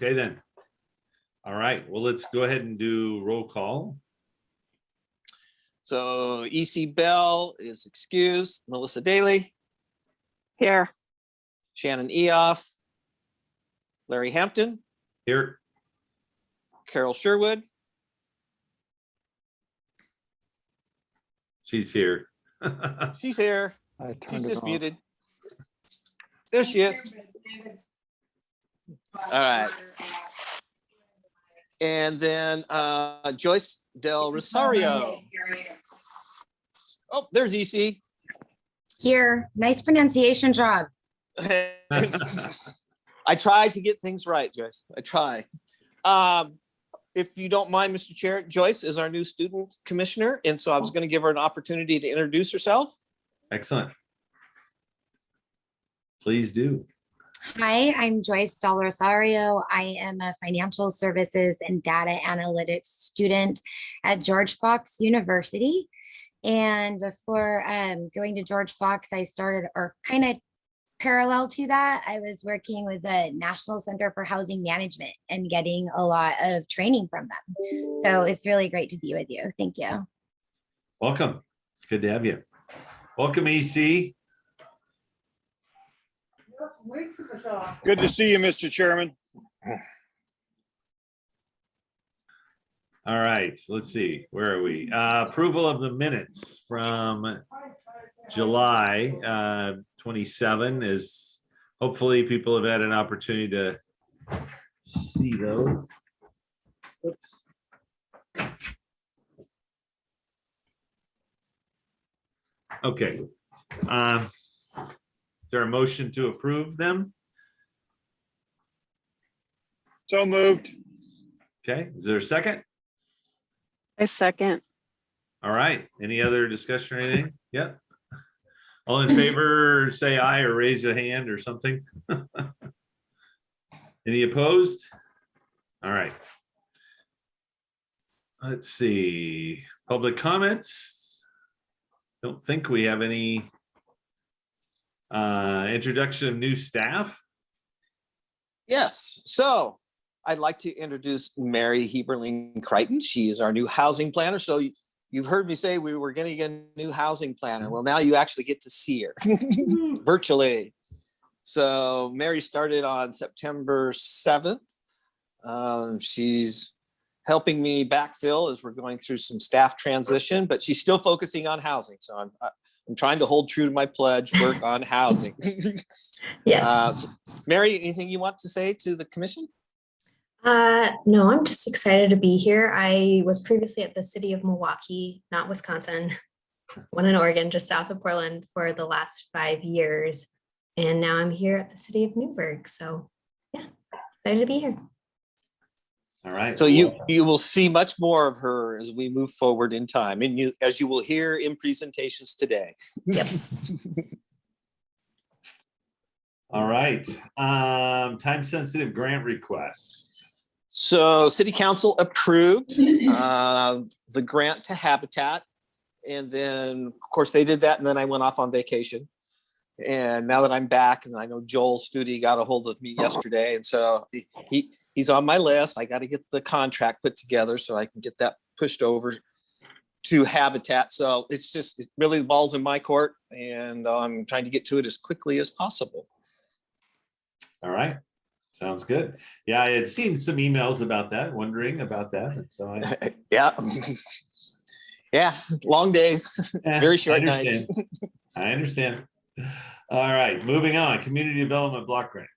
Okay, then. All right, well, let's go ahead and do roll call. So EC Bell is excused. Melissa Daly, Here. Shannon Eoff, Larry Hampton, Here. Carol Sherwood, She's here. she's here. She's just muted. There she is. All right. And then Joyce Del Rosario. Oh, there's EC. Here, nice pronunciation job. I tried to get things right, Joyce. I try. If you don't mind, Mr. Chair, Joyce is our new student commissioner. And so I was going to give her an opportunity to introduce herself. Excellent. Please do. Hi, I'm Joyce Del Rosario. I am a financial services and data analytics student at George Fox University. And before going to George Fox, I started, or kind of parallel to that, I was working with the National Center for Housing Management and getting a lot of training from them. So it's really great to be with you. Thank you. Welcome. It's good to have you. Welcome, EC. Good to see you, Mr. Chairman. All right, let's see. Where are we? Approval of the minutes from July 27 is hopefully people have had an opportunity to see those. Oops. Okay. Is there a motion to approve them? So moved. Okay, is there a second? I second. All right, any other discussion or anything? Yep. All in favor, say aye or raise your hand or something. Any opposed? All right. Let's see, public comments. Don't think we have any introduction of new staff. Yes. So I'd like to introduce Mary Heberling Crichton. She is our new housing planner. So you've heard me say we were going to get a new housing planner. Well, now you actually get to see her virtually. So Mary started on September 7th. She's helping me backfill as we're going through some staff transition, but she's still focusing on housing. So I'm trying to hold true to my pledge, work on housing. Yes. So Mary, anything you want to say to the commission? No, I'm just excited to be here. I was previously at the city of Milwaukee, not Wisconsin, one in Oregon, just south of Portland for the last 5 years. And now I'm here at the city of Newberg. So yeah, excited to be here. All right. So you will see much more of her as we move forward in time, and as you will hear in presentations today. Yep. All right. Time sensitive grant requests. So City Council approved the grant to Habitat. And then, of course, they did that. And then I went off on vacation. And now that I'm back, and I know Joel Studi got a hold of me yesterday. And so he's on my list. I got to get the contract put together so I can get that pushed over to Habitat. So it's really the ball's in my court. And I'm trying to get to it as quickly as possible. All right. Sounds good. Yeah, I had seen some emails about that, wondering about that. And so Yeah. Yeah. Long days, very short nights. I understand. All right. Moving on. Community Development Block Grant.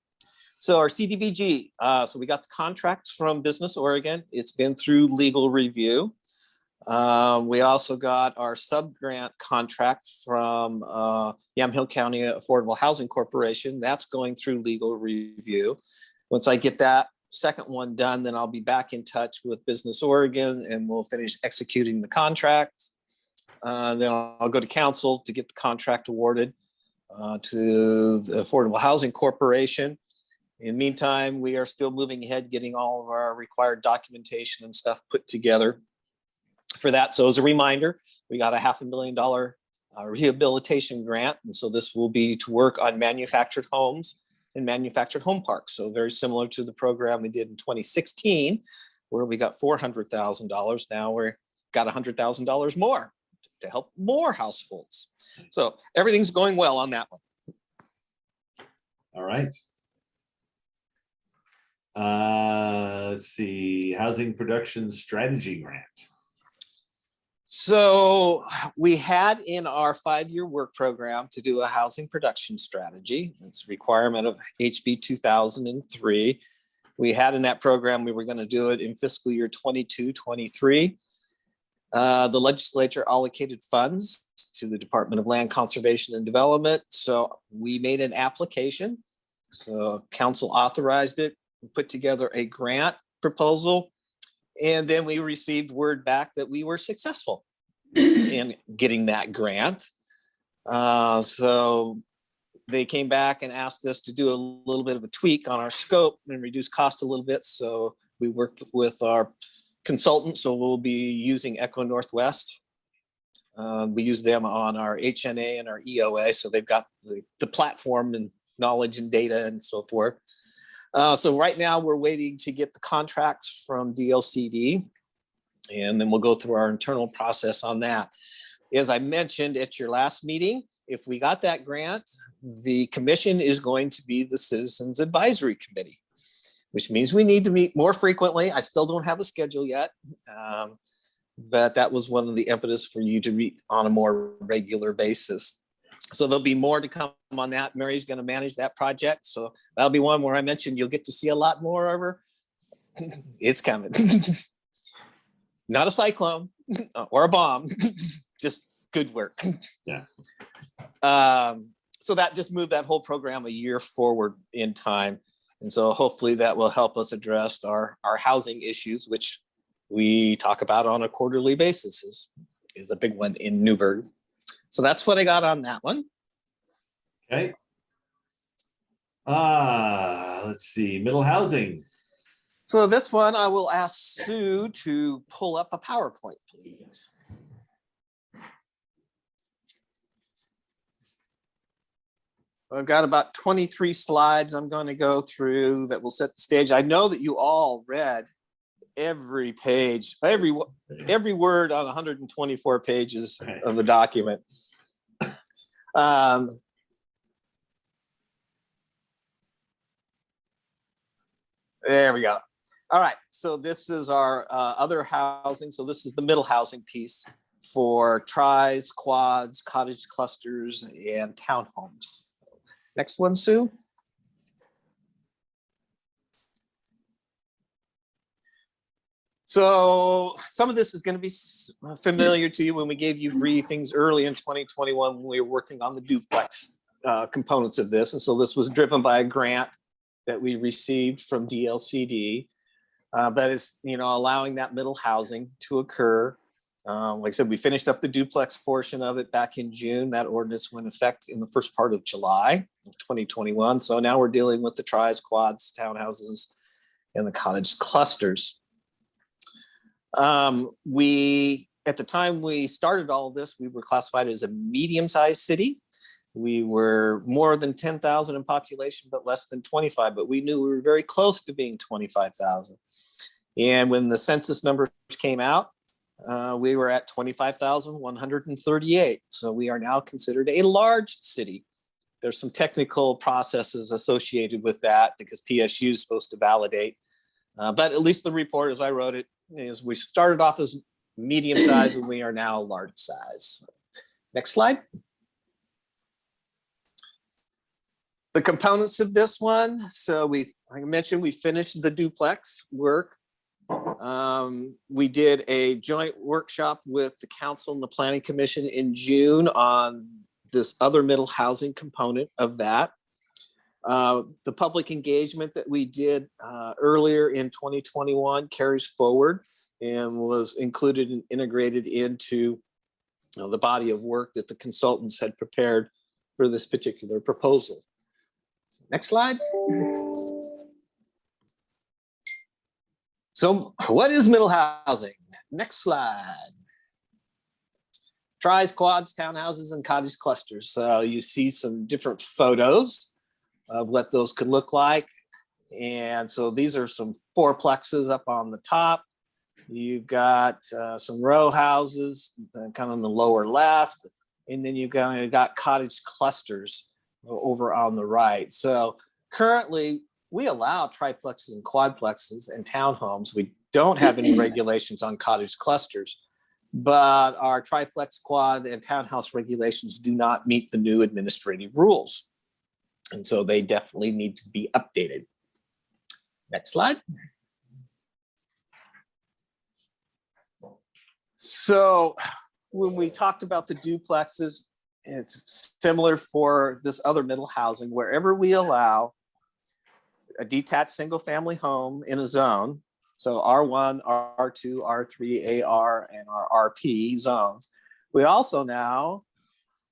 So our CDBG, so we got the contracts from Business Oregon. It's been through legal review. We also got our sub-grant contract from Yamhill County Affordable Housing Corporation. That's going through legal review. Once I get that second one done, then I'll be back in touch with Business Oregon and we'll finish executing the contracts. Then I'll go to council to get the contract awarded to the Affordable Housing Corporation. In the meantime, we are still moving ahead, getting all of our required documentation and stuff put together for that. So as a reminder, we got a $500,000 rehabilitation grant. And so this will be to work on manufactured homes and manufactured home parks. So very similar to the program we did in 2016, where we got $400,000. Now we're got $100,000 more to help more households. So everything's going well on that one. All right. Let's see, Housing Production Strategy Grant. So we had in our 5-year work program to do a housing production strategy. It's a requirement of HB 2003. We had in that program, we were going to do it in fiscal year 22-23. The legislature allocated funds to the Department of Land Conservation and Development. So we made an application. So council authorized it, put together a grant proposal, and then we received word back that we were successful in getting that grant. So they came back and asked us to do a little bit of a tweak on our scope and reduce cost a little bit. So we worked with our consultant. So we'll be using Echo Northwest. We use them on our HNA and our EOA. So they've got the platform and knowledge and data and so forth. So right now we're waiting to get the contracts from DLCD, and then we'll go through our internal process on that. As I mentioned at your last meeting, if we got that grant, the commission is going to be the Citizens Advisory Committee, which means we need to meet more frequently. I still don't have a schedule yet, but that was one of the impetus for you to meet on a more regular basis. So there'll be more to come on that. Mary's going to manage that project. So that'll be one where I mentioned you'll get to see a lot more of her. It's coming. Not a cyclone or a bomb, just good work. Yeah. So that just moved that whole program a year forward in time. And so hopefully that will help us address our housing issues, which we talk about on a quarterly basis, is a big one in Newberg. So that's what I got on that one. Okay. Let's see, middle housing. So this one, I will ask Sue to pull up a PowerPoint, please. I've got about 23 slides I'm going to go through that will set the stage. I know that you all read every page, every word on 124 pages of the document. There we go. All right, so this is our other housing. So this is the middle housing piece for tris, quads, cottage clusters, and townhomes. Next one, Sue. So some of this is going to be familiar to you when we gave you briefings early in 2021 when we were working on the duplex components of this. And so this was driven by a grant that we received from DLCD, but it's, you know, allowing that middle housing to occur. Like I said, we finished up the duplex portion of it back in June. That ordinance went into effect in the first part of July of 2021. So now we're dealing with the tris, quads, townhouses, and the cottage clusters. At the time we started all of this, we were classified as a medium-sized city. We were more than 10,000 in population, but less than 25, but we knew we were very close to being 25,000. And when the census numbers came out, we were at 25,138. So we are now considered a large city. There's some technical processes associated with that because PSU is supposed to validate. But at least the report, as I wrote it, is we started off as medium size and we are now large size. Next slide. The components of this one. So like I mentioned, we finished the duplex work. We did a joint workshop with the council and the planning commission in June on this other middle housing component of that. The public engagement that we did earlier in 2021 carries forward and was included and integrated into the body of work that the consultants had prepared for this particular proposal. So next slide. So what is middle housing? Next slide. Tris, quads, townhouses, and cottage clusters. So you see some different photos. of what those could look like. And so these are some fourplexes up on the top. You've got some row houses kind of in the lower left, and then you've got cottage clusters over on the right. So currently we allow triplexes and quadplexes and townhomes. We don't have any regulations on cottage clusters, but our triplex, quad, and townhouse regulations do not meet the new administrative rules. And so they definitely need to be updated. Next slide. So when we talked about the duplexes, it's similar for this other middle housing. Wherever we allow a detached single family home in a zone, so R1, R2, R3, AR, and our RP zones, we also now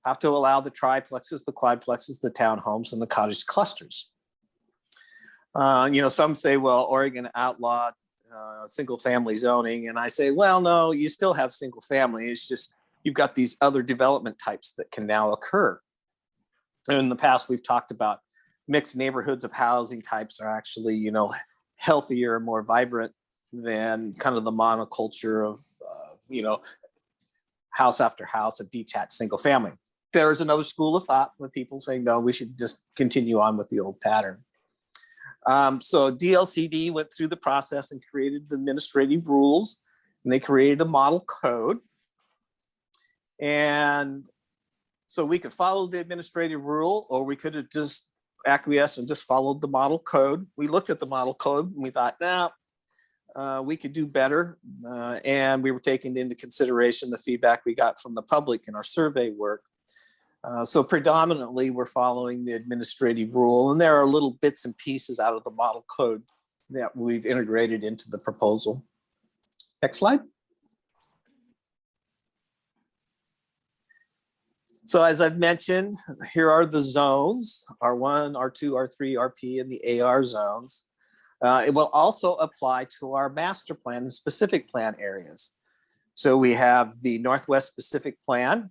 have to allow the triplexes, the quadplexes, the townhomes, and the cottage clusters. Some say, well, Oregon outlawed single family zoning. And I say, well, no, you still have single family. It's just you've got these other development types that can now occur. In the past, we've talked about mixed neighborhoods of housing types are actually, healthier and more vibrant than kind of the monoculture of, house after house of detached single family. There is another school of thought with people saying, no, we should just continue on with the old pattern. So DLCD went through the process and created the administrative rules, and they created a model code. And so we could follow the administrative rule, or we could have just acquiesced and just followed the model code. We looked at the model code and we thought, we could do better. And we were taking into consideration the feedback we got from the public in our survey work. So predominantly we're following the administrative rule, and there are little bits and pieces out of the model code that we've integrated into the proposal. Next slide. So as I've mentioned, here are the zones, R1, R2, R3, RP, and the AR zones. It will also apply to our master plan and specific plan areas. So we have the Northwest Specific Plan,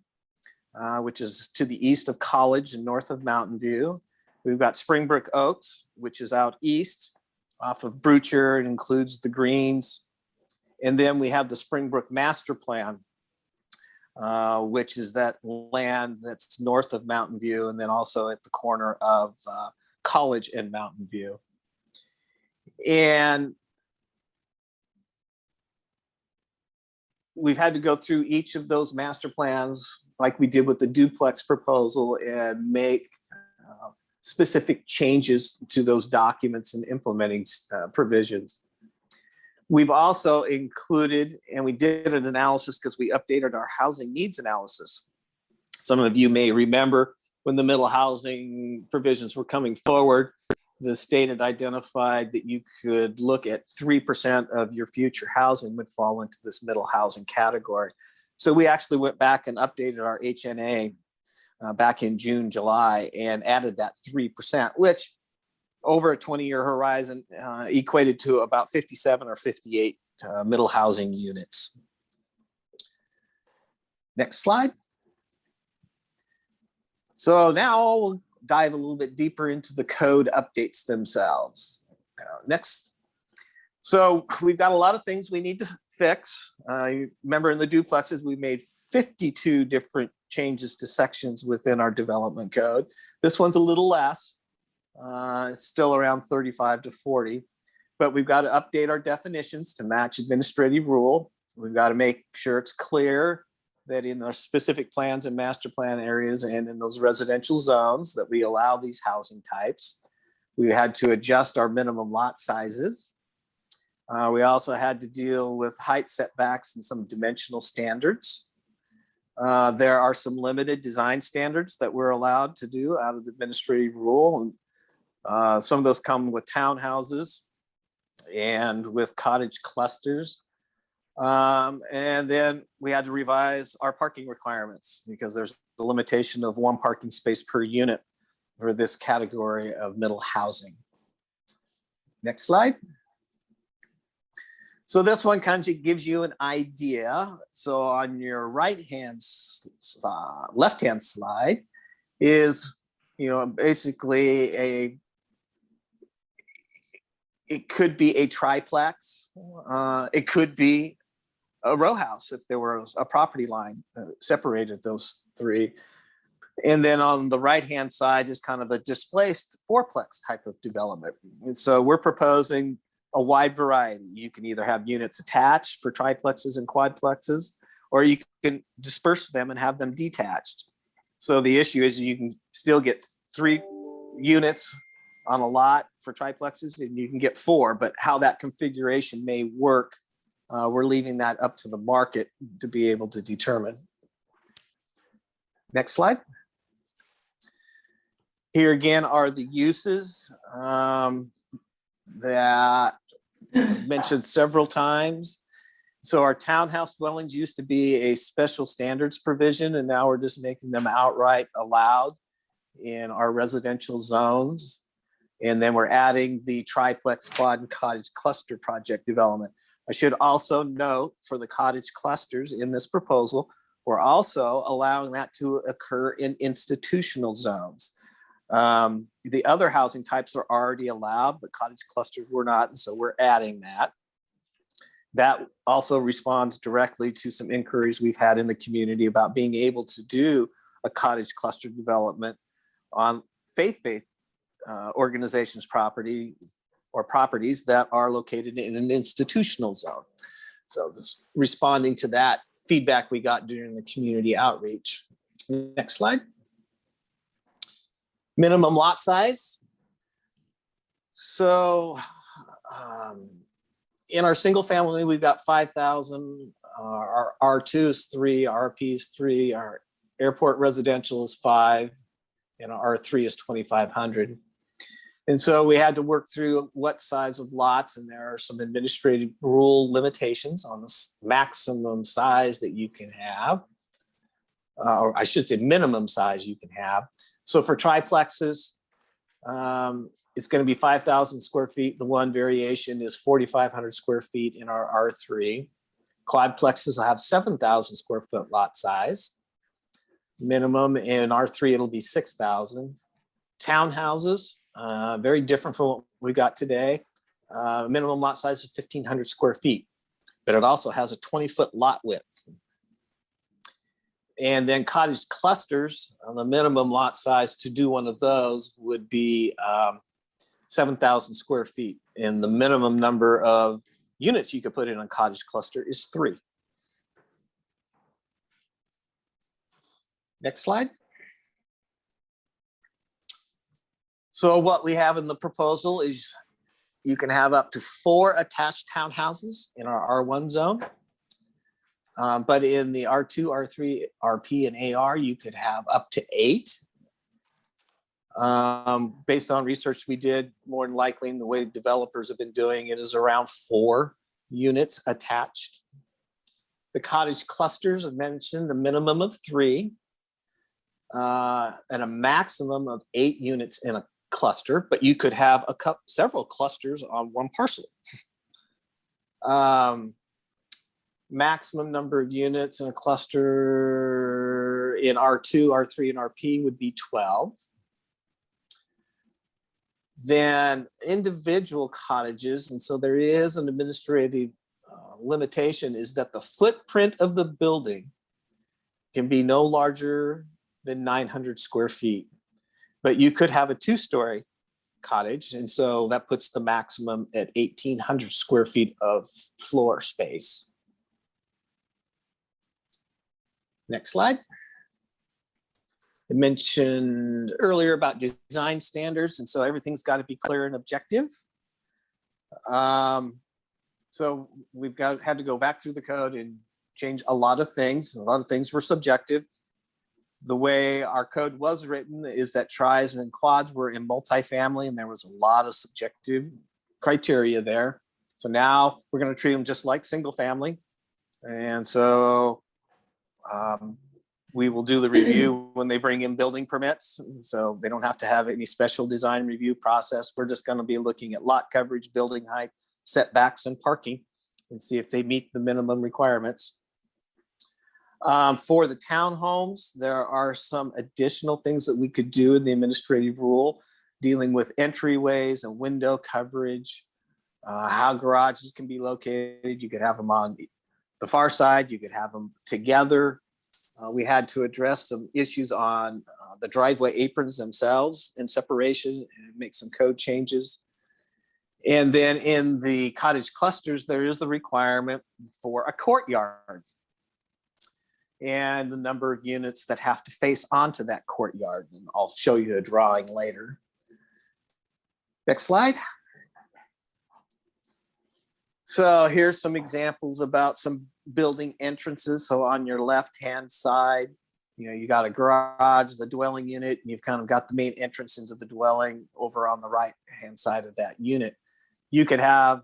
which is to the east of College and north of Mountain View. We've got Springbrook Oaks, which is out east off of Brucher. It includes the greens. And then we have the Springbrook Master Plan, which is that land that's north of Mountain View, and then also at the corner of College and Mountain View. And we've had to go through each of those master plans like we did with the duplex proposal and make specific changes to those documents and implementing provisions. We've also included, and we did an analysis because we updated our housing needs analysis. Some of you may remember when the middle housing provisions were coming forward, the state had identified that you could look at 3% of your future housing would fall into this middle housing category. So we actually went back and updated our HNA back in June, July, and added that 3%, which over a 20-year horizon equated to about 57 or 58 middle housing units. Next slide. So now we'll dive a little bit deeper into the code updates themselves. Next. So we've got a lot of things we need to fix. Remember in the duplexes, we made 52 different changes to sections within our development code. This one's a little less. It's still around 35 to 40, but we've got to update our definitions to match administrative rule. We've got to make sure it's clear that in the specific plans and master plan areas and in those residential zones that we allow these housing types. We had to adjust our minimum lot sizes. We also had to deal with height setbacks and some dimensional standards. There are some limited design standards that we're allowed to do out of the administrative rule. And some of those come with townhouses and with cottage clusters. And then we had to revise our parking requirements because there's the limitation of 1 parking space per unit for this category of middle housing. Next slide. So this one kind of gives you an idea. So on your left-hand slide is basically it could be a triplex. It could be a row house if there was a property line separated those three. And then on the right-hand side is kind of a displaced fourplex type of development. And so we're proposing a wide variety. You can either have units attached for triplexes and quadplexes, or you can disperse them and have them detached. So the issue is you can still get 3 units on a lot for triplexes, and you can get 4, but how that configuration may work, we're leaving that up to the market to be able to determine. Next slide. Here again are the uses that I've mentioned several times. So our townhouse dwellings used to be a special standards provision, and now we're just making them outright allowed in our residential zones. And then we're adding the triplex, quad, and cottage cluster project development. I should also note for the cottage clusters in this proposal, we're also allowing that to occur in institutional zones. The other housing types are already allowed, but cottage clusters were not, and so we're adding that. That also responds directly to some inquiries we've had in the community about being able to do a cottage cluster development on faith-based organizations' property or properties that are located in an institutional zone. So this responding to that feedback we got during the community outreach. Next slide. Minimum lot size. So in our single family, we've got 5,000. Our R2 is 3, RP is 3, our airport residential is 5, and our R3 is 2,500. And so we had to work through what size of lots, and there are some administrative rule limitations on the maximum size that you can have. Or I should say minimum size you can have. So for triplexes, it's going to be 5,000 square feet. The one variation is 4,500 square feet in our R3. Quadplexes will have 7,000 square foot lot size. Minimum in R3, it'll be 6,000. Townhouses, very different from what we got today. Minimum lot size is 1,500 square feet, but it also has a 20-foot lot width. And then cottage clusters, the minimum lot size to do one of those would be 7,000 square feet. And the minimum number of units you could put in a cottage cluster is 3. Next slide. So what we have in the proposal is you can have up to 4 attached townhouses in our R1 zone. But in the R2, R3, RP, and AR, you could have up to 8. Based on research we did, more than likely, the way developers have been doing it is around 4 units attached. The cottage clusters, I mentioned, a minimum of 3 and a maximum of 8 units in a cluster, but you could have several clusters on one parcel. Maximum number of units in a cluster in R2, R3, and RP would be 12. Then individual cottages, and so there is an administrative limitation, is that the footprint of the building can be no larger than 900 square feet. But you could have a 2-story cottage, and so that puts the maximum at 1,800 square feet of floor space. Next slide. I mentioned earlier about design standards, and so everything's got to be clear and objective. So we've had to go back through the code and change a lot of things. A lot of things were subjective. The way our code was written is that tris and quads were in multifamily, and there was a lot of subjective criteria there. So now we're going to treat them just like single family. And so we will do the review when they bring in building permits. So they don't have to have any special design review process. We're just going to be looking at lot coverage, building height, setbacks, and parking, and see if they meet the minimum requirements. For the townhomes, there are some additional things that we could do in the administrative rule dealing with entryways and window coverage, how garages can be located. You could have them on the far side, you could have them together. We had to address some issues on the driveway aprons themselves in separation and make some code changes. And then in the cottage clusters, there is the requirement for a courtyard and the number of units that have to face onto that courtyard. And I'll show you a drawing later. Next slide. So here's some examples about some building entrances. So on your left-hand side, you got a garage, the dwelling unit, and you've kind of got the main entrance into the dwelling over on the right-hand side of that unit. You could have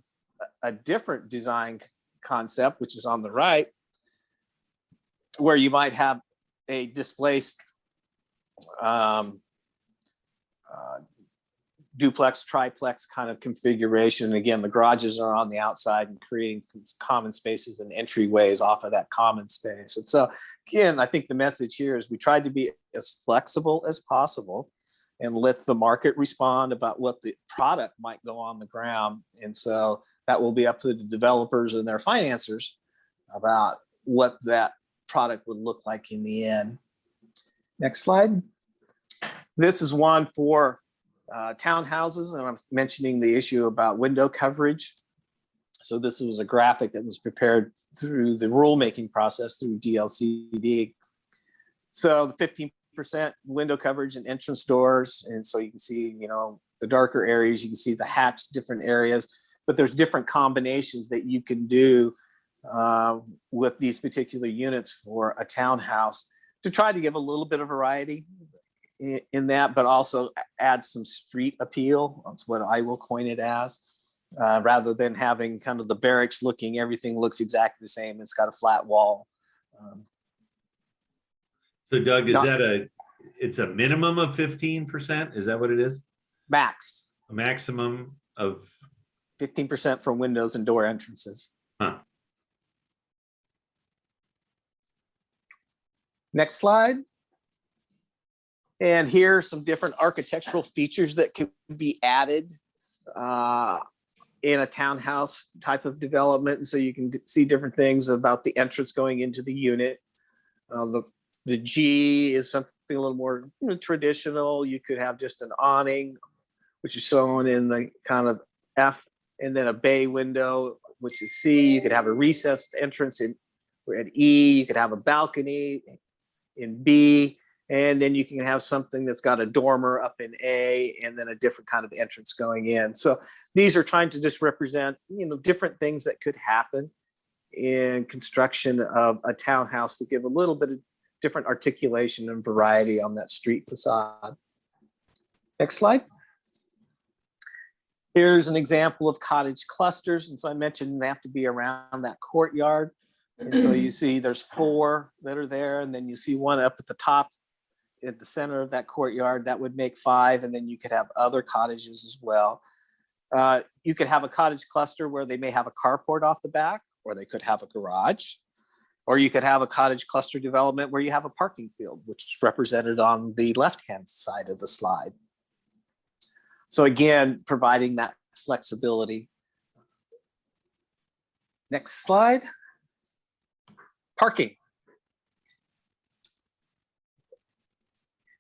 a different design concept, which is on the right, where you might have a displaced duplex, triplex kind of configuration. And again, the garages are on the outside and creating common spaces and entryways off of that common space. And so again, I think the message here is we tried to be as flexible as possible and let the market respond about what the product might go on the ground. And so that will be up to the developers and their financiers about what that product would look like in the end. Next slide. This is one for townhouses, and I'm mentioning the issue about window coverage. So this was a graphic that was prepared through the rulemaking process through DLCD. So the 15% window coverage and entrance doors, and so you can see, the darker areas, you can see the hatched different areas, but there's different combinations that you can do with these particular units for a townhouse to try to give a little bit of variety in that, but also add some street appeal. That's what I will coin it as, rather than having kind of the barracks looking, everything looks exactly the same. It's got a flat wall. So Doug, it's a minimum of 15%? Is that what it is? Max. A maximum of 15% for windows and door entrances. Huh. Next slide. And here are some different architectural features that could be added in a townhouse type of development. And so you can see different things about the entrance going into the unit. The G is something a little more traditional. You could have just an awning, which is shown in the kind of F, and then a bay window, which is C. You could have a recessed entrance at E. You could have a balcony in B. And then you can have something that's got a dormer up in A, and then a different kind of entrance going in. So these are trying to just represent, different things that could happen in construction of a townhouse to give a little bit of different articulation and variety on that street facade. Next slide. Here's an example of cottage clusters. And so I mentioned they have to be around that courtyard. And so you see there's 4 that are there, and then you see one up at the top at the center of that courtyard. That would make 5, and then you could have other cottages as well. You could have a cottage cluster where they may have a carport off the back, or they could have a garage, or you could have a cottage cluster development where you have a parking field, which is represented on the left-hand side of the slide. So again, providing that flexibility. Next slide. Parking.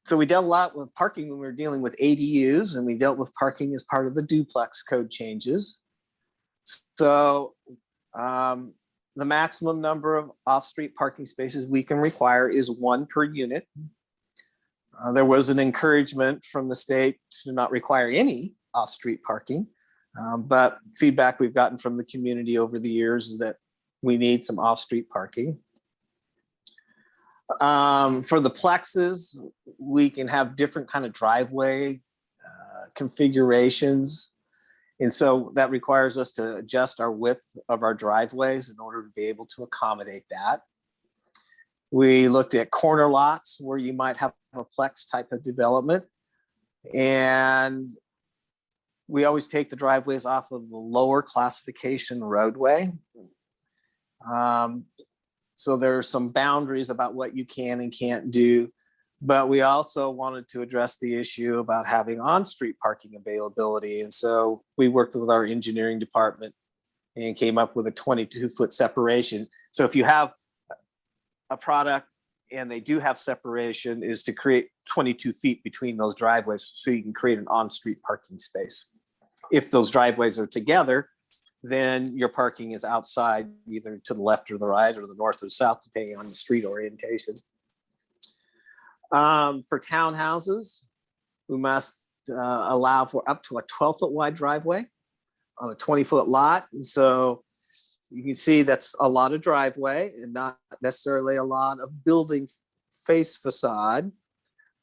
So we dealt a lot with parking when we were dealing with ADUs, and we dealt with parking as part of the duplex code changes. So the maximum number of off-street parking spaces we can require is 1 per unit. There was an encouragement from the state to not require any off-street parking, but feedback we've gotten from the community over the years is that we need some off-street parking. For the plexes, we can have different kind of driveway configurations. And so that requires us to adjust our width of our driveways in order to be able to accommodate that. We looked at corner lots where you might have a plex type of development. And we always take the driveways off of the lower classification roadway. So there are some boundaries about what you can and can't do. But we also wanted to address the issue about having on-street parking availability. And so we worked with our engineering department and came up with a 22-foot separation. So if you have a product and they do have separation, is to create 22 feet between those driveways so you can create an on-street parking space. If those driveways are together, then your parking is outside, either to the left or the right or the north or the south, depending on the street orientation. For townhouses, we must allow for up to a 12-foot wide driveway on a 20-foot lot. And so you can see that's a lot of driveway and not necessarily a lot of building face facade.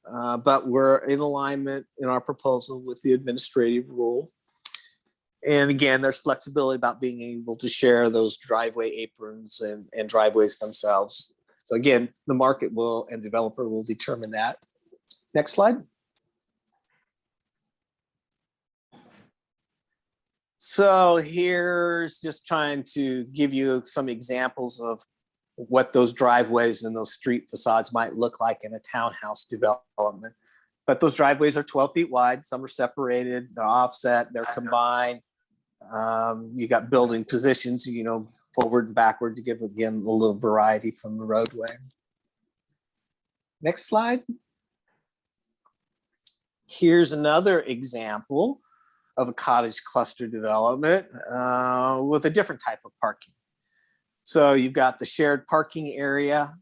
But we're in alignment in our proposal with the administrative rule. And again, there's flexibility about being able to share those driveway aprons and driveways themselves. So again, the market will and developer will determine that. Next slide. So here's just trying to give you some examples of what those driveways and those street facades might look like in a townhouse development. But those driveways are 12 feet wide. Some are separated, they're offset, they're combined. You got building positions, you know, forward and backward to give, again, a little variety from the roadway. Next slide. Here's another example of a cottage cluster development with a different type of parking. So you've got the shared parking area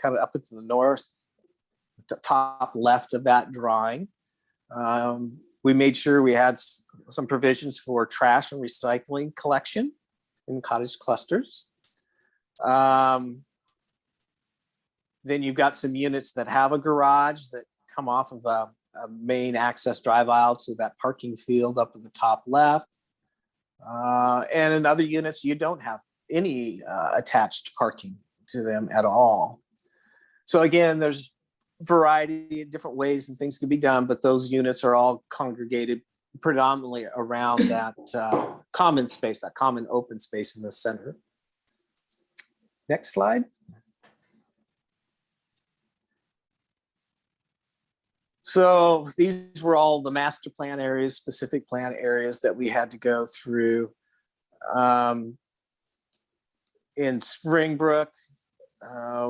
kind of up into the north, the top left of that drawing. We made sure we had some provisions for trash and recycling collection in cottage clusters. Then you've got some units that have a garage that come off of a main access drive aisle to that parking field up at the top left. And in other units, you don't have any attached parking to them at all. So again, there's variety of different ways and things can be done, but those units are all congregated predominantly around that common space, that common open space in the center. Next slide. So these were all the master plan areas, specific plan areas that we had to go through. In Springbrook,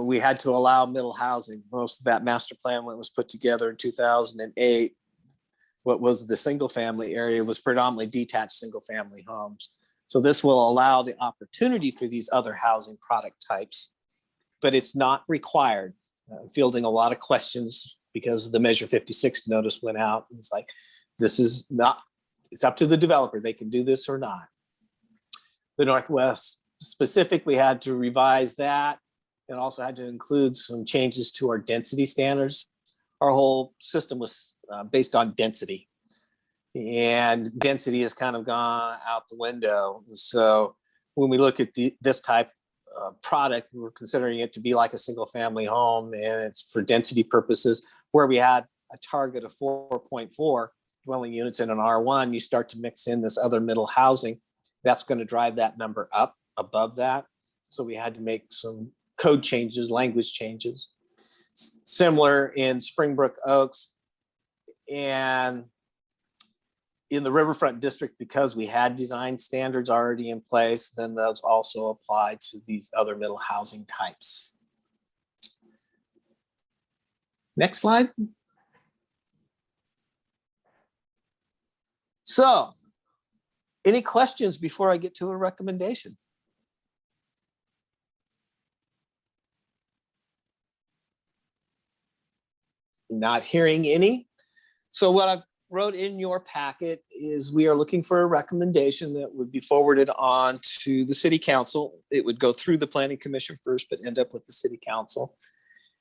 we had to allow middle housing. Most of that master plan when it was put together in 2008, what was the single family area was predominantly detached single family homes. So this will allow the opportunity for these other housing product types, but it's not required. Fielding a lot of questions because the Measure 56 notice went out. It's like, this is not, it's up to the developer. They can do this or not. The Northwest specific, we had to revise that and also had to include some changes to our density standards. Our whole system was based on density, and density has kind of gone out the window. So when we look at this type of product, we're considering it to be like a single family home, and it's for density purposes. Where we had a target of 4.4 dwelling units in an R1, you start to mix in this other middle housing. That's going to drive that number up above that. So we had to make some code changes, language changes. Similar in Springbrook Oaks and in the Riverfront District, because we had design standards already in place, then those also apply to these other middle housing types. Next slide. So, any questions before I get to a recommendation? Not hearing any. So what I wrote in your packet is we are looking for a recommendation that would be forwarded on to the city council. It would go through the planning commission first, but end up with the city council.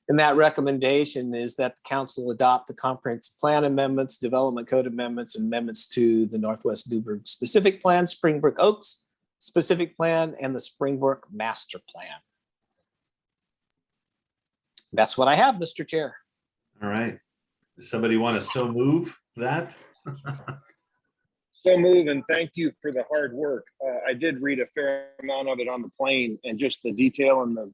And that recommendation is that the council adopt the comprehensive plan amendments, development code amendments, and amendments to the Northwest Newberg specific plan, Springbrook Oaks specific plan, and the Springbrook master plan. That's what I have, Mr. Chair. All right. Does somebody want to so move that? So move, and thank you for the hard work. I did read a fair amount of it on the plane, and just the detail and the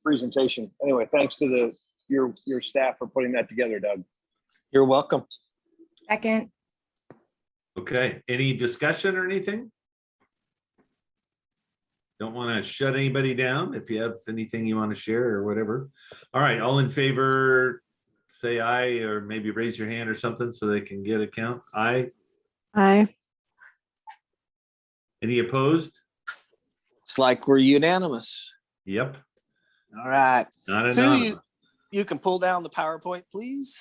presentation. Anyway, thanks to your staff for putting that together, Doug. You're welcome. Second. Okay, any discussion or anything? Don't want to shut anybody down if you have anything you want to share or whatever. All right, all in favor, say aye, or maybe raise your hand or something so they can get a count. Aye. Aye. Any opposed? It's like we're unanimous. Yep, All right. not Sue, anonymous. you can pull down the PowerPoint, please.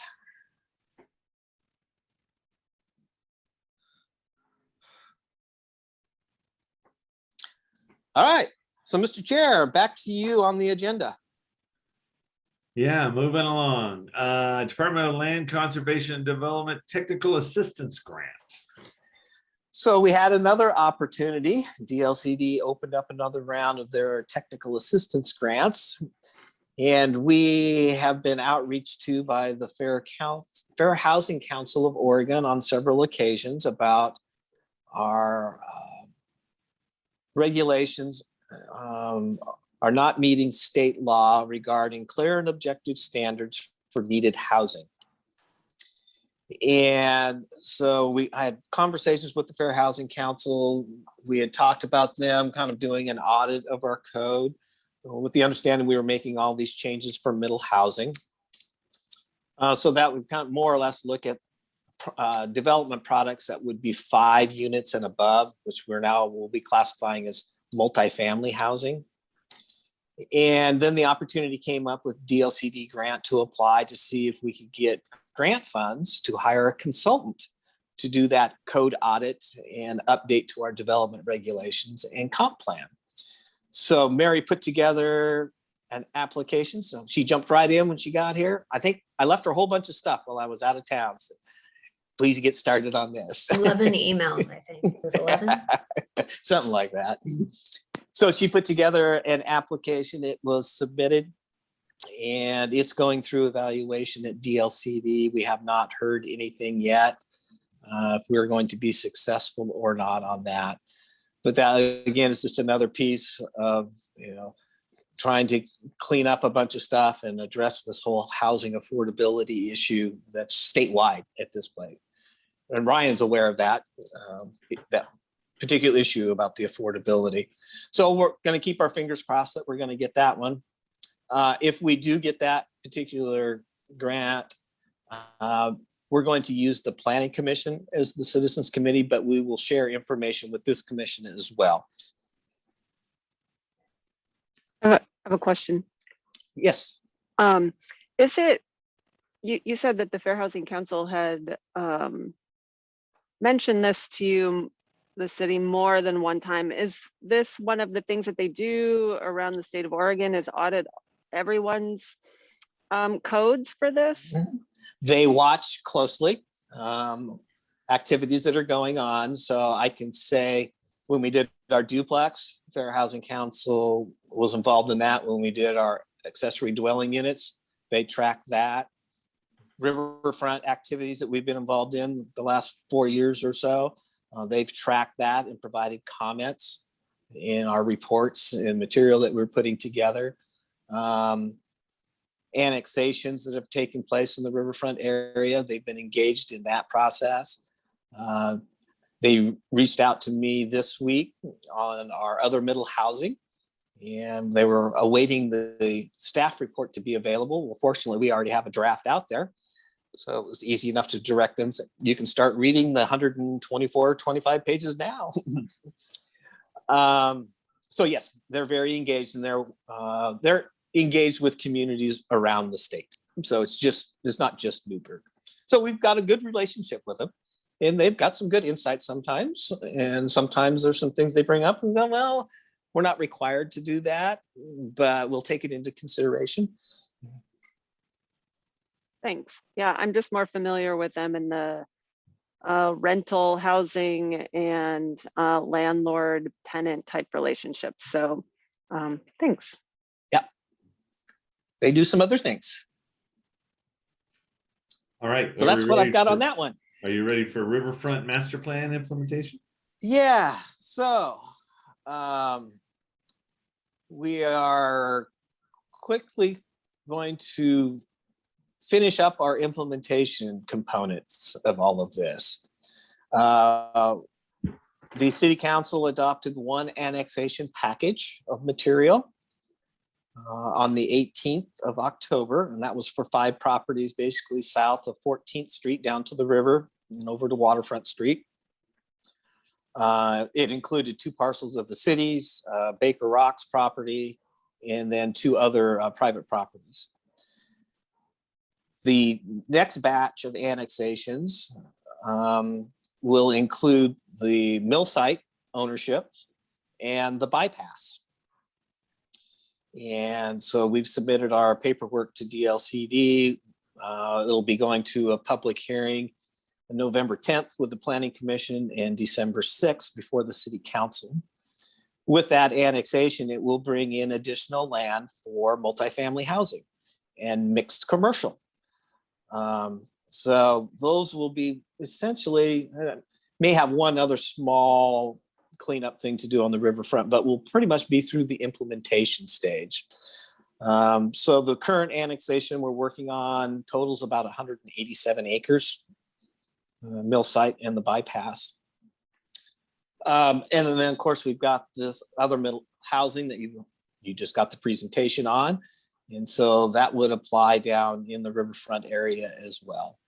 All right. So, Mr. Chair, back to you on the agenda. Yeah, moving along. Department of Land Conservation and Development Technical Assistance Grant. So we had another opportunity. DLCD opened up another round of their technical assistance grants. And we have been outreached to by the Fair Housing Council of Oregon on several occasions about our regulations are not meeting state law regarding clear and objective standards for needed housing. And so I had conversations with the Fair Housing Council. We had talked about them kind of doing an audit of our code with the understanding we were making all these changes for middle housing. So that would kind of more or less look at development products that would be 5 units and above, which we'll be classifying as multifamily housing. And then the opportunity came up with DLCD grant to apply to see if we could get grant funds to hire a consultant to do that code audit and update to our development regulations and comp plan. So Mary put together an application. So she jumped right in when she got here. I think I left her a whole bunch of stuff while I was out of town. So please get started on this. 11 emails, I think. It was 11. Something like that. So she put together an application. It was submitted and it's going through evaluation at DLCD. We have not heard anything yet if we're going to be successful or not on that. But that, again, is just another piece of, trying to clean up a bunch of stuff and address this whole housing affordability issue that's statewide at this point. And Ryan's aware of that particular issue about the affordability. So we're going to keep our fingers crossed that we're going to get that one. If we do get that particular grant, we're going to use the Planning Commission as the Citizens Committee, but we will share information with this commission as well. I have a question. Yes. Is it, you said that the Fair Housing Council had mentioned this to you, the city, more than one time. Is this one of the things that they do around the state of Oregon, is audit everyone's codes for this? They watch closely activities that are going on. So I can say when we did our duplex, Fair Housing Council was involved in that. When we did our accessory dwelling units, they track that. Riverfront activities that we've been involved in the last 4 years or so, they've tracked that and provided comments in our reports and material that we're putting together. Annexations that have taken place in the riverfront area, they've been engaged in that process. They reached out to me this week on our other middle housing, and they were awaiting the staff report to be available. Well, fortunately, we already have a draft out there, so it was easy enough to direct them. So you can start reading the 25 pages now. So yes, they're very engaged, and they're engaged with communities around the state. So it's not just Newberg. So we've got a good relationship with them, and they've got some good insights sometimes. And sometimes there's some things they bring up and go, well, we're not required to do that, but we'll take it into consideration. Thanks. Yeah, I'm just more familiar with them in the rental housing and landlord tenant type relationships. So thanks. They do some other things. All right. So that's what I've got on that one. Are you ready for Riverfront Master Plan implementation? Yeah. So we are quickly going to finish up our implementation components of all of this. The city council adopted one annexation package of material on the 18th of October, and that was for 5 properties, basically south of 14th Street down to the river and over to Waterfront Street. It included 2 parcels of the city's, Baker Rocks property, and then 2 other private properties. The next batch of annexations will include the mill site ownership and the bypass. And so we've submitted our paperwork to DLCD. It'll be going to a public hearing on November 10th with the Planning Commission and December 6th before the City Council. With that annexation, it will bring in additional land for multifamily housing and mixed commercial. So those will be essentially, may have one other small cleanup thing to do on the riverfront, but we'll pretty much be through the implementation stage. So the current annexation we're working on totals about 187 acres, mill site and the bypass. And then of course we've got this other middle housing that you just got the presentation on. And so that would apply down in the riverfront area as well.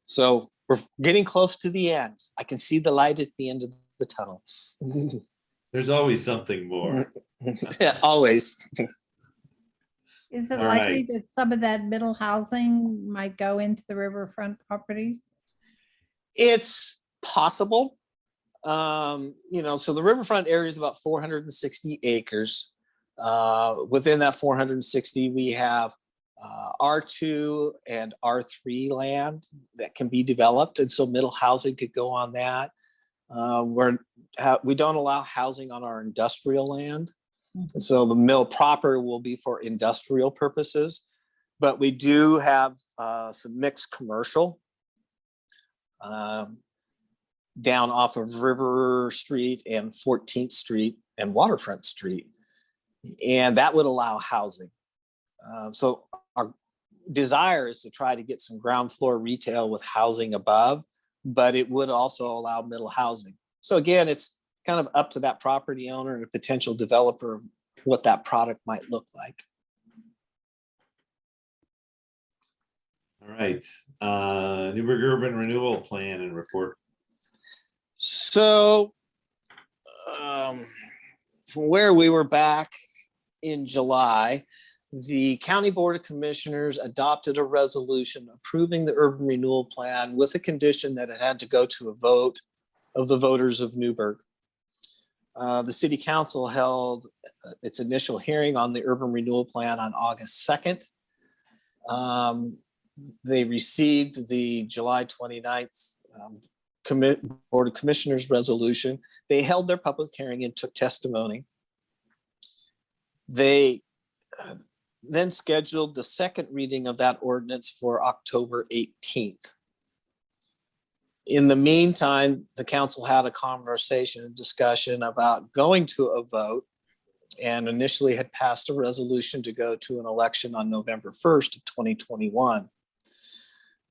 So we're getting close to the end. I can see the light at the end of the tunnel. There's always something more. Yeah, always. Is it All likely right. that some of that middle housing might go into the riverfront properties? It's possible. You know, so the riverfront area is about 460 acres. Within that 460, we have R2 and R3 land that can be developed. And so middle housing could go on that. We don't allow housing on our industrial land. So the mill proper will be for industrial purposes, but we do have some mixed commercial down off of River Street and 14th Street and Waterfront Street. And that would allow housing. So our desire is to try to get some ground floor retail with housing above, but it would also allow middle housing. So again, it's kind of up to that property owner and a potential developer what that product might look like. All right. Newberg Urban Renewal Plan and Report. So from where we were back in July, the County Board of Commissioners adopted a resolution approving the urban renewal plan with a condition that it had to go to a vote of the voters of Newberg. The City Council held its initial hearing on the urban renewal plan on August 2nd. They received the July 29th Board of Commissioners resolution. They held their public hearing and took testimony. They then scheduled the second reading of that ordinance for October 18th. In the meantime, the council had a conversation and discussion about going to a vote and initially had passed a resolution to go to an election on November 1st of 2021.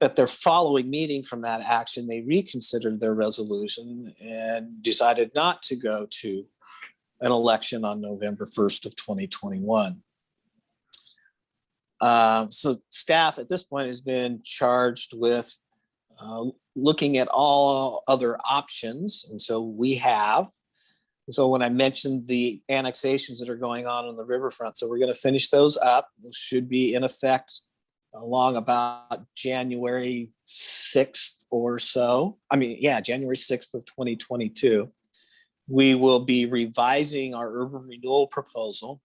At their following meeting from that action, they reconsidered their resolution and decided not to go to an election on November 1st of 2021. So staff at this point has been charged with looking at all other options. And so we have. So when I mentioned the annexations that are going on the riverfront, so we're going to finish those up. Those should be in effect along about January 6th or so. I mean, yeah, January 6th of 2022. We will be revising our urban renewal proposal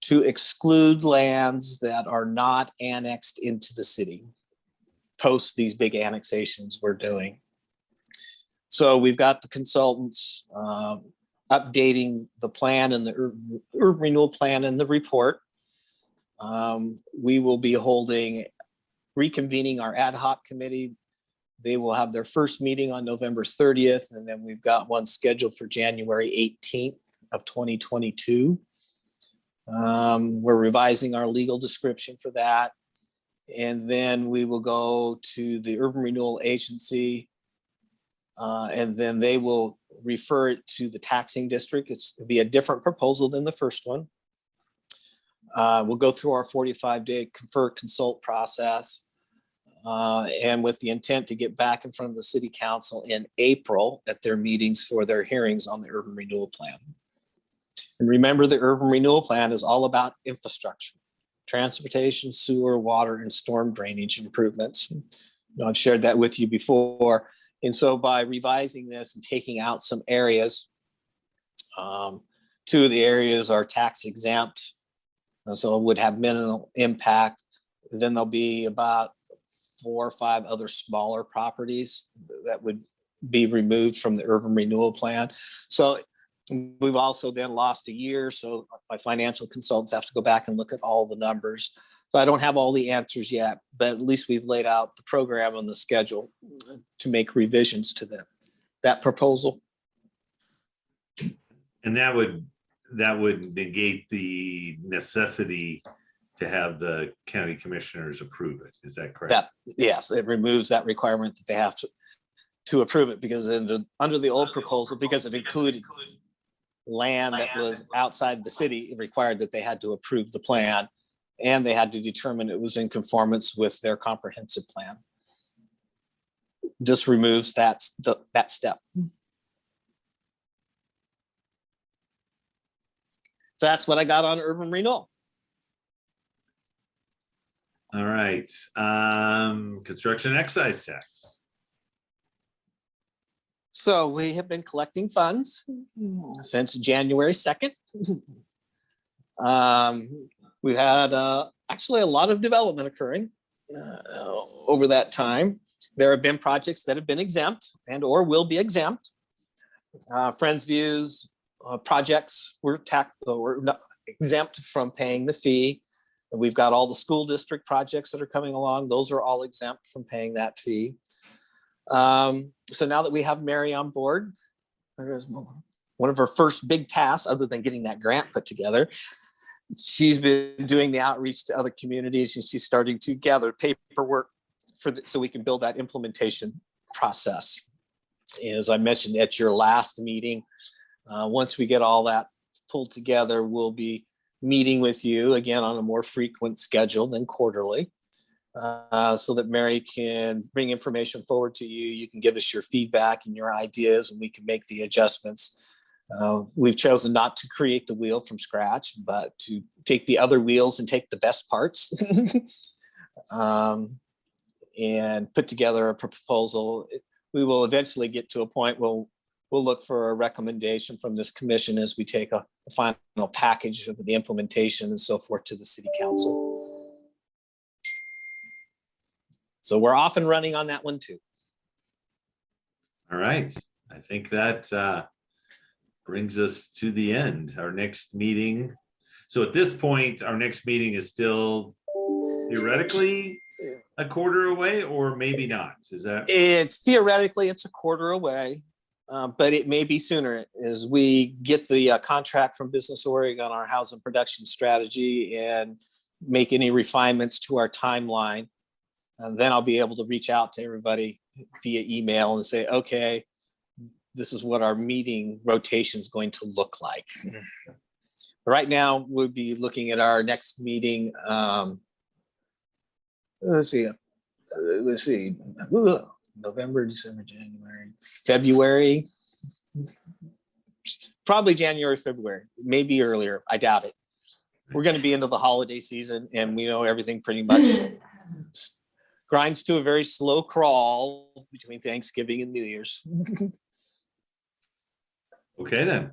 to exclude lands that are not annexed into the city post these big annexations we're doing. So we've got the consultants updating the plan and the urban renewal plan and the report. We will be reconvening our ad hoc committee. They will have their first meeting on November 30th, and then we've got one scheduled for January 18th of 2022. We're revising our legal description for that. And then we will go to the Urban Renewal Agency. And then they will refer it to the taxing district. It'll be a different proposal than the first one. We'll go through our 45-day confer consult process. And with the intent to get back in front of the city council in April at their meetings for their hearings on the urban renewal plan. And remember, the urban renewal plan is all about infrastructure, transportation, sewer, water, and storm drainage improvements. I've shared that with you before. And so by revising this and taking out some areas, 2 of the areas are tax exempt, so it would have minimal impact. Then there'll be about 4 or 5 other smaller properties that would be removed from the urban renewal plan. So we've also then lost a year. So my financial consultants have to go back and look at all the numbers. So I don't have all the answers yet, but at least we've laid out the program and the schedule to make revisions to that proposal. And that would negate the necessity to have the county commissioners approve it. Is that correct? Yes, it removes that requirement that they have to approve it, because under the old proposal, because it included land that was outside the city, it required that they had to approve the plan and they had to determine it was in conformance with their comprehensive plan. This removes that step. So that's what I got on urban renewal. All right. Construction excise tax. So we have been collecting funds since January 2nd. We've had actually a lot of development occurring over that time. There have been projects that have been exempt and or will be exempt. Friends Views projects were not exempt from paying the fee. And we've got all the school district projects that are coming along. Those are all exempt from paying that fee. So now that we have Mary on board, one of her first big tasks, other than getting that grant put together, she's been doing the outreach to other communities, and she's starting to gather paperwork so we can build that implementation process. And as I mentioned at your last meeting, once we get all that pulled together, we'll be meeting with you again on a more frequent schedule than quarterly, so that Mary can bring information forward to you. You can give us your feedback and your ideas, and we can make the adjustments. We've chosen not to create the wheel from scratch, but to take the other wheels and take the best parts and put together a proposal. We will eventually get to a point where we'll look for a recommendation from this commission as we take a final package of the implementation and so forth to the city council. So we're off and running on that one too. All right. I think that brings us to the end. Our next meeting. So at this point, our next meeting is still theoretically a quarter away, or maybe not. Is that? It's theoretically it's a quarter away, but it may be sooner as we get the contract from Business Oregon on our housing production strategy and make any refinements to our timeline. And then I'll be able to reach out to everybody via email and say, okay, this is what our meeting rotation is going to look like. Right now, we'll be looking at our next meeting. Let's see. November, December, January, February. Probably January, February, maybe earlier. I doubt it. We're going to be into the holiday season, and we know everything pretty much grinds to a very slow crawl between Thanksgiving and New Year's. Okay, then.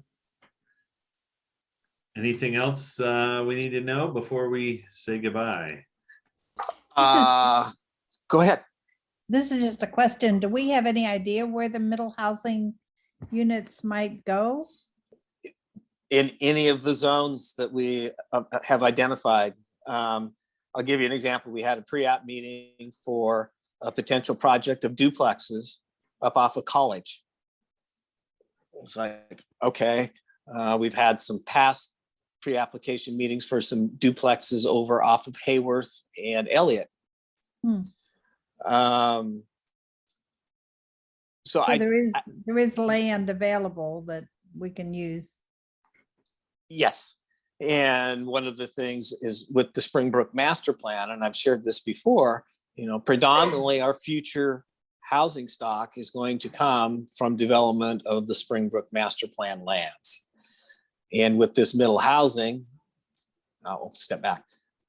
Anything else we need to know before we say goodbye? Go ahead. This is just a question. Do we have any idea where the middle housing units might go? In any of the zones that we have identified. I'll give you an example. We had a pre-app meeting for a potential project of duplexes up off of College. It's like, okay, we've had some past pre-application meetings for some duplexes over off of Hayworth and Elliott. Hmm. So So I, there is land available that we can use. yes. And one of the things is with the Springbrook Master Plan, and I've shared this before, predominantly our future housing stock is going to come from development of the Springbrook Master Plan lands. And with this middle housing, I'll step back.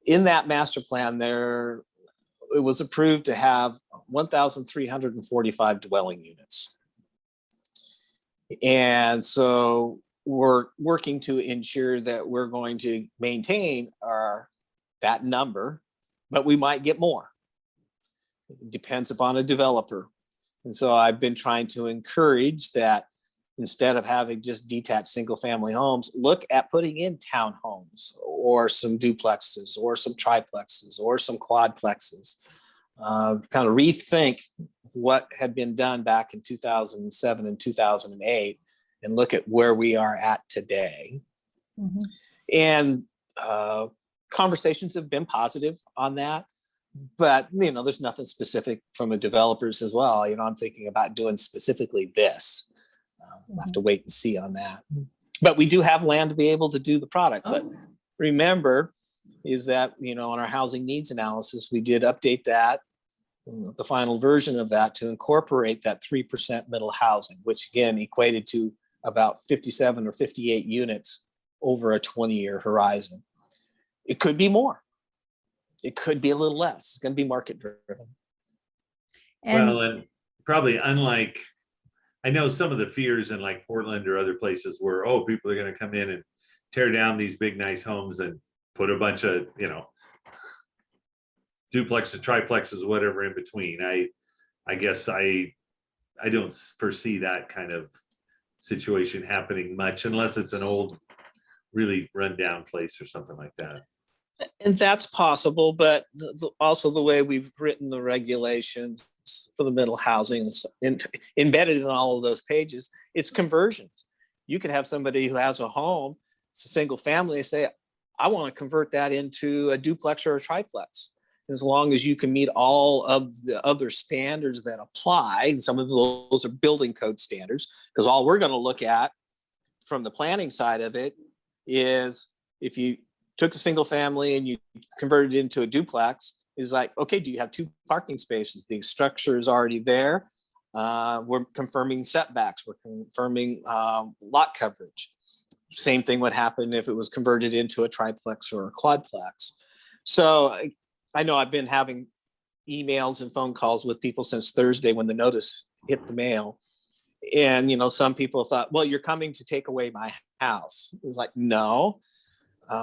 In that master plan, it was approved to have 1,345 dwelling units. And so we're working to ensure that we're going to maintain that number, but we might get more. It depends upon a developer. And so I've been trying to encourage that instead of having just detached single family homes, look at putting in townhomes or some duplexes or some triplexes or some quadplexes. Kind of rethink what had been done back in 2007 and 2008 and look at where we are at today. Mhm. And conversations have been positive on that. But, there's nothing specific from the developers as well. I'm thinking about doing specifically this. We'll have to wait and see on that. But we do have land to be able to do the product. But remember is that, on our housing needs analysis, we did update that, the final version of that to incorporate that 3% middle housing, which again equated to about 57 or 58 units over a 20-year horizon. It could be more. It could be a little less. It's going to be market driven. Well, and probably unlike, I know some of the fears in like Portland or other places where, people are going to come in and tear down these big, nice homes and put a bunch of, duplexes, triplexes, whatever in between. I guess I don't foresee that kind of situation happening much unless it's an old, really rundown place or something like that. And that's possible, but also the way we've written the regulations for the middle housing embedded in all of those pages, it's conversions. You could have somebody who has a home, it's a single family, say, I want to convert that into a duplex or a triplex. As long as you can meet all of the other standards that apply, and some of those are building code standards, because all we're going to look at from the planning side of it is if you took a single family and you converted it into a duplex, is like, okay, do you have 2 parking spaces? The structure is already there. We're confirming setbacks. We're confirming lot coverage. Same thing would happen if it was converted into a triplex or a quadplex. So I know I've been having emails and phone calls with people since Thursday when the notice hit the mail. And, some people thought, well, you're coming to take away my house. It was like, no.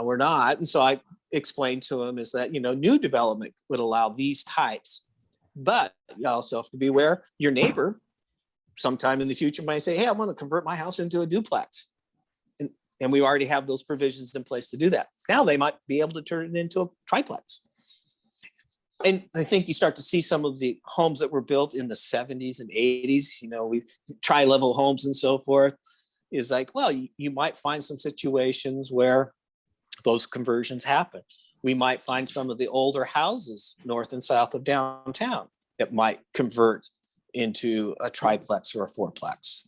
We're not. And so I explained to them is that, new development would allow these types, but you also have to be aware your neighbor sometime in the future might say, hey, I want to convert my house into a duplex. And we already have those provisions in place to do that. Now they might be able to turn it into a triplex. And I think you start to see some of the homes that were built in the 70s and 80s, we tri-level homes and so forth, is like, well, you might find some situations where those conversions happen. We might find some of the older houses north and south of downtown that might convert into a triplex or a fourplex.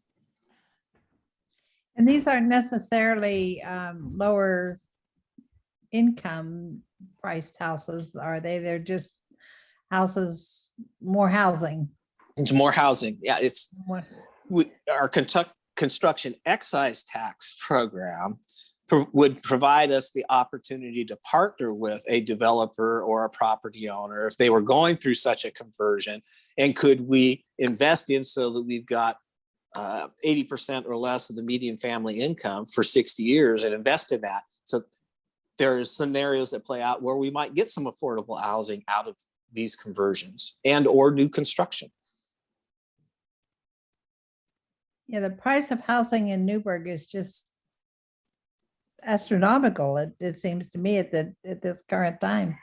And these aren't necessarily lower income priced houses, are they? They're just houses, more housing. It's more housing. Yeah, it's More. Our construction excise tax program would provide us the opportunity to partner with a developer or a property owner if they were going through such a conversion, and could we invest in so that we've got 80% or less of the median family income for 60 years and invest in that. So there's scenarios that play out where we might get some affordable housing out of these conversions and or new construction. Yeah, the price of housing in Newberg is just astronomical. It seems to me at this current time.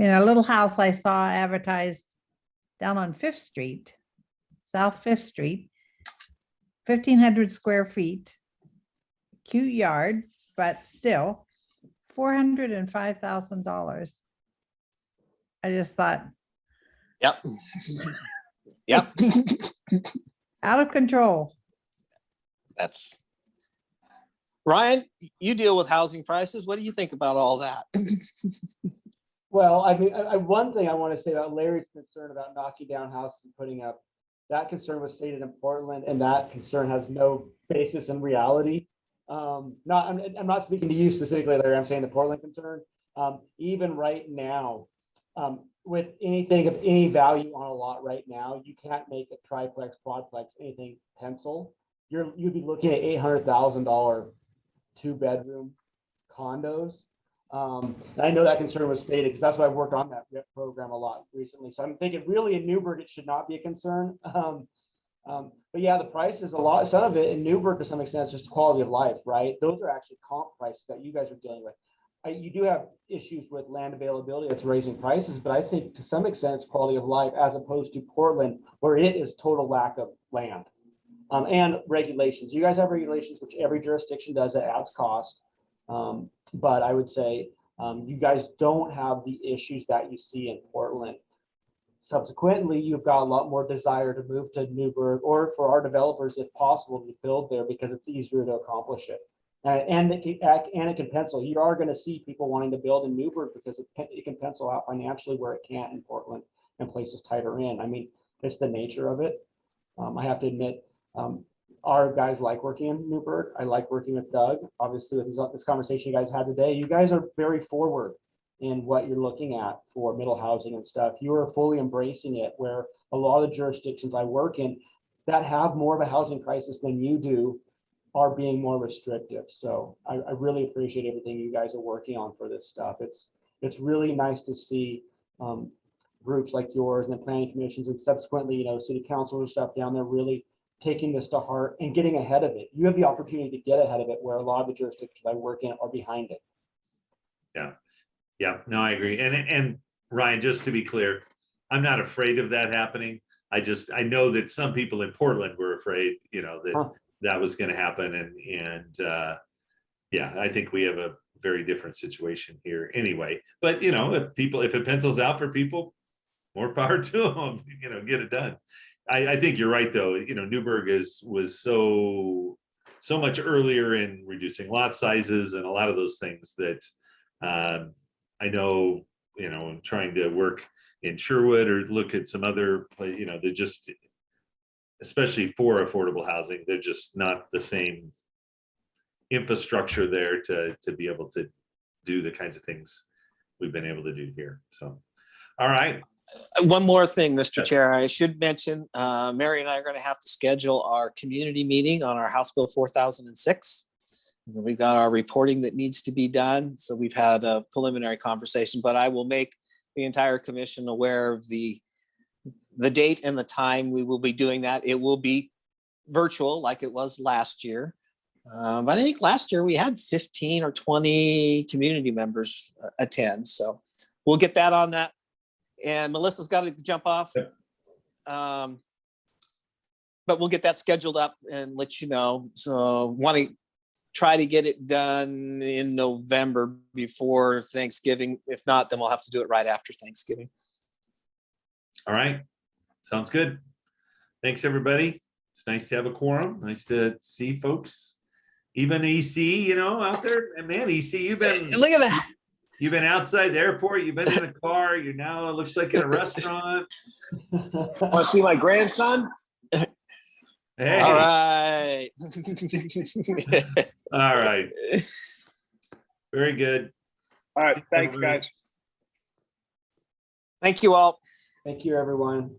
A little house I saw advertised down on 5th Street, South 5th Street, 1,500 square feet, cute yard, but still $405,000. I just thought, Yep. Yep. out of control. That's Ryan, you deal with housing prices. What do you think about all that? Well, I mean, one thing I want to say about Larry's concern about knocking down houses and putting up, that concern was stated in Portland, and that concern has no basis in reality. I'm not speaking to you specifically, Larry. I'm saying the Portland concern. Even right now, with anything of any value on a lot right now, you can't make a triplex, quadplex, anything pencil. You'd be looking at $800,000 2-bedroom condos. I know that concern was stated because that's why I've worked on that RIP program a lot recently. So I'm thinking really in Newberg, it should not be a concern. But yeah, the price is a lot. Some of it in Newberg to some extent is just quality of life, right? Those are actually comp prices that you guys are dealing with. You do have issues with land availability that's raising prices, but I think to some extent it's quality of life as opposed to Portland, where it is total lack of land. And regulations. You guys have regulations, which every jurisdiction does, that adds cost. But I would say you guys don't have the issues that you see in Portland. Subsequently, you've got a lot more desire to move to Newberg, or for our developers, if possible, to build there because it's easier to accomplish it. And it can pencil. You are going to see people wanting to build in Newberg because it can pencil out financially where it can't in Portland and places tighter in. I mean, it's the nature of it. I have to admit, our guys like working in Newberg. I like working with Doug. Obviously, with this conversation you guys had today, you guys are very forward in what you're looking at for middle housing and stuff. You are fully embracing it, where a lot of the jurisdictions I work in that have more of a housing crisis than you do are being more restrictive. So I really appreciate everything you guys are working on for this stuff. It's really nice to see groups like yours and the planning commissions and subsequently, city council and stuff down there really taking this to heart and getting ahead of it. You have the opportunity to get ahead of it where a lot of the jurisdictions I work in are behind it. Yeah, no, I agree. And Ryan, just to be clear, I'm not afraid of that happening. I know that some people in Portland were afraid, that was going to happen. And yeah, I think we have a very different situation here anyway. But, if it pencils out for people, more power to them, get it done. I think you're right, though. Newberg was so much earlier in reducing lot sizes and a lot of those things that I know, I'm trying to work in Sherwood or look at some other place, they're just, especially for affordable housing, they're just not the same infrastructure there to be able to do the kinds of things we've been able to do here. So, all right. One more thing, Mr. Chair, I should mention, Mary and I are going to have to schedule our community meeting on our House Bill 4006. We've got our reporting that needs to be done. So we've had a preliminary conversation, but I will make the entire commission aware of the date and the time we will be doing that. It will be virtual like it was last year. But I think last year we had 15 or 20 community members attend. So we'll get that on that. And Melissa's got to jump off. Yep. But we'll get that scheduled up and let you know. So want to try to get it done in November before Thanksgiving. If not, then we'll have to do it right after Thanksgiving. All right. Sounds good. Thanks, everybody. It's nice to have a quorum. Nice to see folks. Even EC, out there. And man, EC, Look at that. You've been outside the airport. You've been in a car. You're now, it looks like, in a restaurant. Want to see my grandson? Hey. All right. All right. Very good. All right. Thanks, guys. Thank you all. Thank you, everyone.